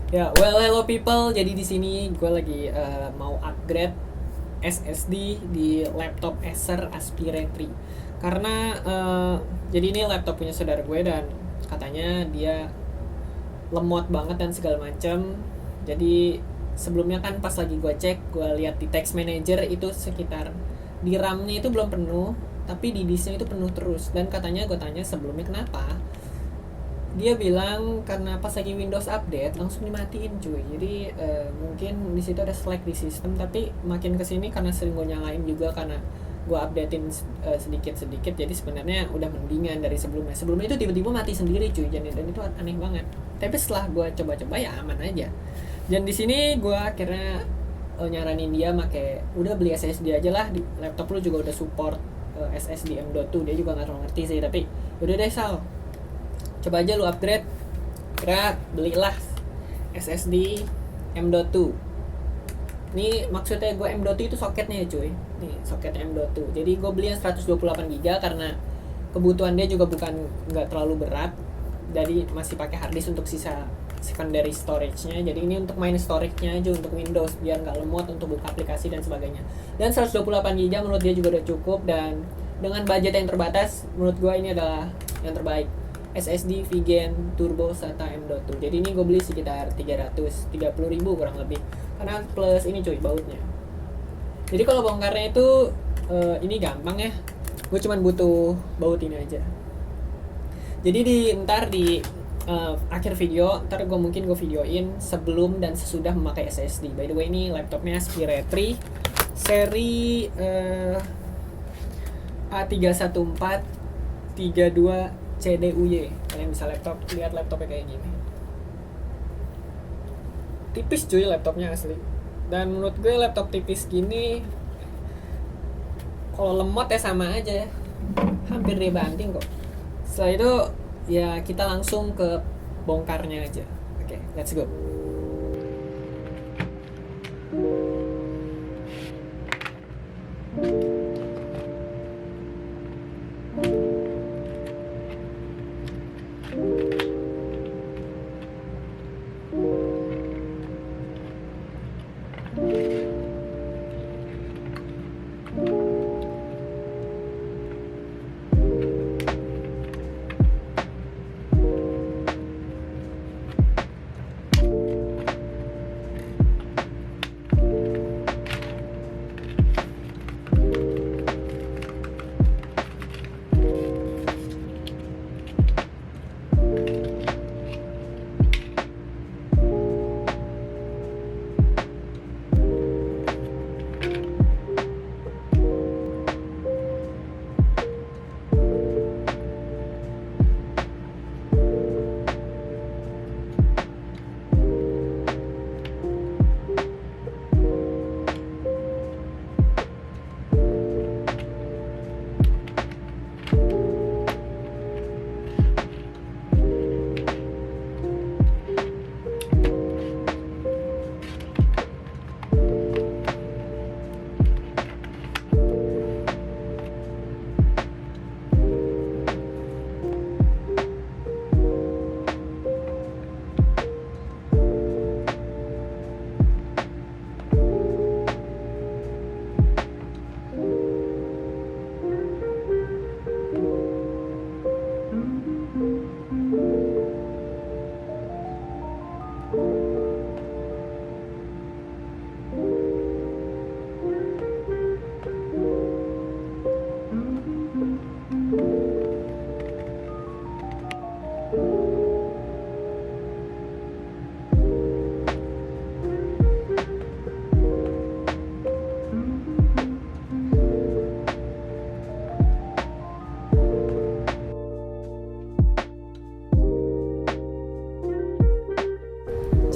Ya, well hello people. Jadi di sini gue lagi mau upgrade SSD di laptop Acer Aspire 3. Karena jadi ini laptop punya saudara gue dan katanya dia lemot banget dan segala macam. Jadi sebelumnya kan pas lagi gue cek, gue lihat di text manager itu sekitar di RAM-nya itu belum penuh, tapi di disknya itu penuh terus. Dan katanya gue tanya sebelumnya kenapa, dia bilang karena pas lagi Windows update langsung dimatiin cuy. Jadi mungkin di situ ada slack di sistem, tapi makin kesini karena sering gue nyalain juga karena gue updatein sedikit-sedikit, jadi sebenarnya udah mendingan dari sebelumnya itu tiba-tiba mati sendiri cuy. Dan itu aneh banget, tapi setelah gue coba-coba ya aman aja. Dan di sini gue akhirnya nyaranin dia make udah beli SSD aja lah, di laptop lu juga udah support SSD M.2. Dia juga nggak terlalu ngerti sih, tapi udah deh Sal, coba aja lu upgrade. Kira belilah SSD M.2. Ini maksudnya gue M.2 itu soketnya ya cuy. Nih soketnya M.2. Jadi gue beli yang 128 GB karena kebutuhan dia juga bukan nggak terlalu berat. Jadi masih pakai harddisk untuk sisa secondary storage-nya. Jadi ini untuk main storage-nya aja untuk Windows biar nggak lemot untuk buka aplikasi dan sebagainya. Dan 128 GB menurut dia juga udah cukup, dan dengan budget yang terbatas menurut gue ini adalah yang terbaik. SSD Vigen Turbo SATA M.2. Jadi ini gue beli sekitar 330.000 kurang lebih. Karena plus ini cuy bautnya. Jadi kalau bongkarnya itu ini gampang ya. Gue cuman butuh baut ini aja. Jadi ntar di akhir video, ntar gue mungkin gue videoin sebelum dan sesudah memakai SSD. By the way, ini laptopnya Aspire 3 seri A31432 CDUY. Kalian bisa lihat laptopnya kayak gini. Tipis cuy laptopnya asli. Dan menurut gue laptop tipis gini kalau lemot ya sama aja, hampir dia banding kok. Setelah itu ya kita langsung ke bongkarnya aja. Oke, let's go.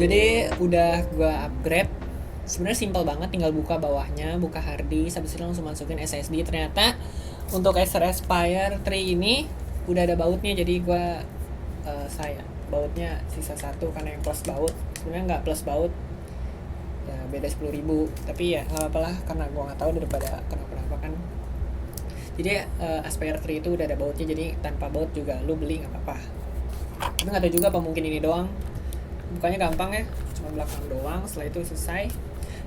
Jadi udah gue upgrade. Sebenarnya simpel banget, tinggal buka bawahnya, buka harddisk, habis itu langsung masukin SSD. Ternyata untuk Acer Aspire 3 ini udah ada bautnya, jadi gue saya bautnya sisa satu karena yang plus baut. Sebenarnya nggak plus baut, ya beda 10.000, tapi ya nggak apa-apa lah karena gue nggak tahu daripada kenapa kan. Jadi Aspire 3 itu udah ada bautnya, jadi tanpa baut juga lu beli nggak apa-apa. Tapi nggak tahu juga apa mungkin ini doang. bukanya gampang ya, cuma belakang doang. Setelah itu selesai.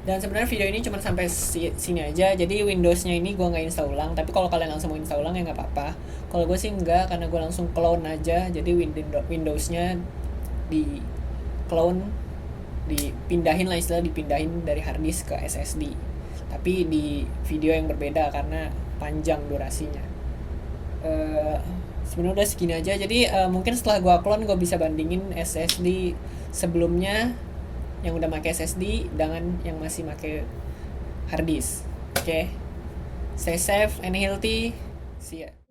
Dan sebenarnya video ini cuma sampai sini aja. Jadi Windowsnya ini gue nggak install ulang. Tapi kalau kalian langsung mau install ulang ya nggak apa-apa. Kalau gue sih nggak, karena gue langsung clone aja. Jadi Windowsnya di clone, dipindahin lah istilah, dipindahin dari harddisk ke SSD. Tapi di video yang berbeda karena panjang durasinya. Sebenarnya udah segini aja. Jadi mungkin setelah gue clone gue bisa bandingin SSD sebelumnya yang udah pakai SSD dengan yang masih pakai harddisk. Oke. Stay safe and healthy. See ya.